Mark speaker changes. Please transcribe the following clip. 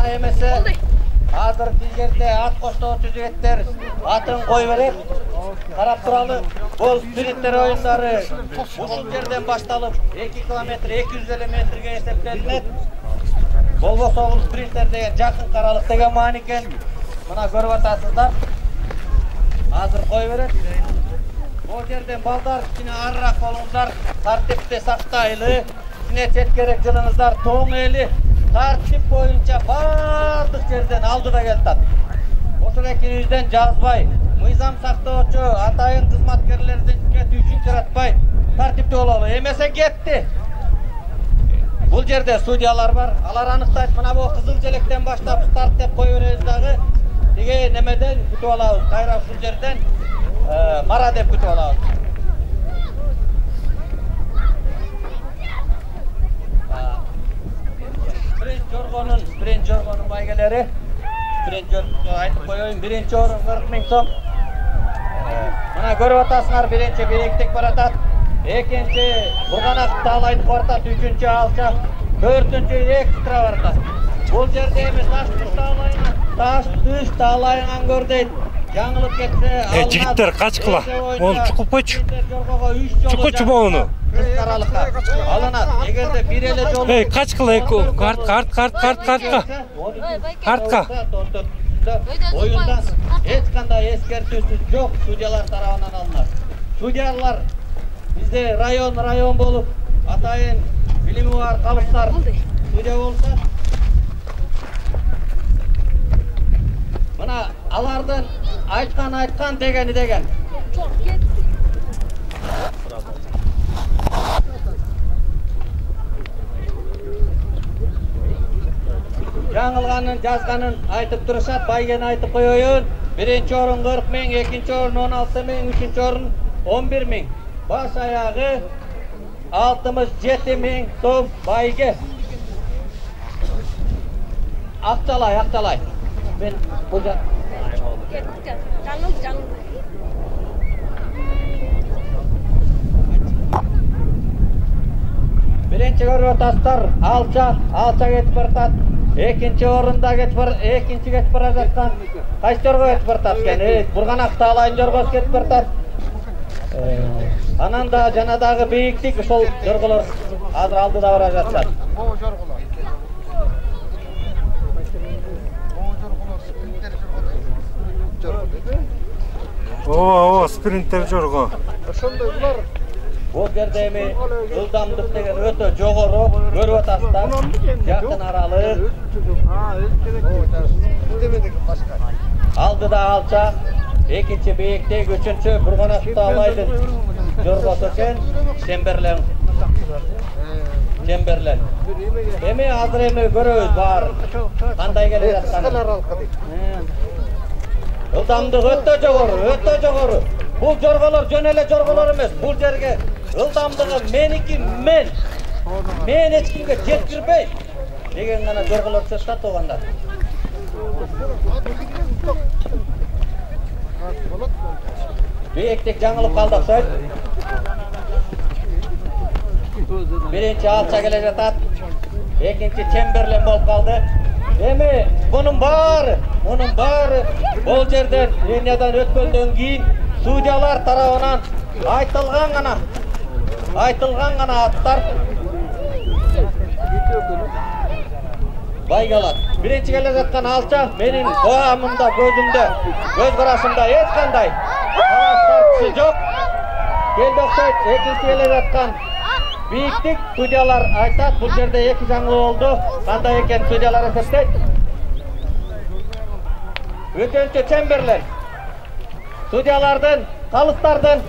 Speaker 1: Ана эмесе азыркы жерде ат коштоочу жигиттер атын кой берет. Карап туралы. Бул спринтер оюндары ушул жерден башталып 2 километр 250 метрге эсептелинет. Болбосо бул спринтер деген жакын каралык деген маани экен. Мына көрүп атасыздар. Азыр кой берет. Бул жерден балдар кичине арыраак болуңуздар, тартипти сактайлы, кичине четкерээк жылыңыздар, тоң эли тартип боюнча бардык жерден алдыда келатат. Ошол экинибизден жазбай, мыйзам сактоочу атайын кызматкерлердин кетүүчүн жаратпай, тартиптүү бололу. Эмесе кетти. Бул жерде судьялар бар. Алар аныктайт, мына бул кызыл желектен баштап старт деп кой беребиз дагы. Тиге немеден күтүп алабыз. Кайра ушул жерден мара деп күтүп алабыз. Sprint жоргонун байгелери. Sprint айтып коеюн, биринчи орун 40 000 сом. Мына көрүп атасыңар, биринчи биректик баратат. Экинчи Бурганак таалайдык баратат, үчүнчү Алча, төртүнчү Экстра баратат. Бул жерде эми таш түш таалайыңан көр дейт. Жаңылып кетсе
Speaker 2: жигиттер качкыла. Onu чукуп койчу. Чукучу болуну.
Speaker 1: Алынат. Эгерде бир эле жолу
Speaker 2: качкыла картка.
Speaker 1: Оюндан эч кандай эскертүүсүз жок, судьялар тарабынан алынат. Судьялар бизде район болуп, атайын билими бар калыптар судья болса, мына алардын айткан дегени деген. Жаңылганын, жазганын айтып турушат, байгени айтып коеюн. Биринчи орун 40 000, экинчи орун 16 000, үчүнчү орун 11 000. Баш аягы 67 000 сом байге. Акталай. Мен бул биринчи көрүп атасыздар, Алча кетип баратат. Экинчи орунда экинчи кетип бара жаткан кайсы жорго кетип баратат экен? Бурганак таалайын жоргосу кетип баратат. Анан да жана дагы бийиктик ошол жорголор азыр алдыда бара жатышат.
Speaker 2: Спринтер жорго.
Speaker 1: Ошондой булар. Бул жерде эми ылдамдык деген өтө жогору, көрүп атасыздар. Жакын аралык. Алдыда Алча, экинчи бийиктик, үчүнчү Бурганак таалайдын жоргосу экен, Чемберлен. Эми азыр көрөбүз бар. Кандай келе жатканын. Ылдамдык өтө жогору. Бул жорголор жөн эле жорголор эмес. Бул жерге ылдамдыгы меники мен эч кимге жеткирбей деген гана жорголор чыкат оғандар. Бийиктик жаңылып калды окшойт. Биринчи Алча келе жатат. Экинчи Чемберлен болуп калды. Эми мунун баары бул жерден линиядан өткөндөн кийин судьялар тарабынан айтылган гана аттар байге алат. Биринчи келе жаткан Алча менин коамымда, көз карашымда эч кандай тартышы жок. Келди окшойт. Экинчи келе жаткан бийиктик, судьялар айтат, бул жерде эки жаңылуу болду. Кандай экен судьялар эсептейт. Үчүнчү Чемберлен. Судьялардын, калыстардын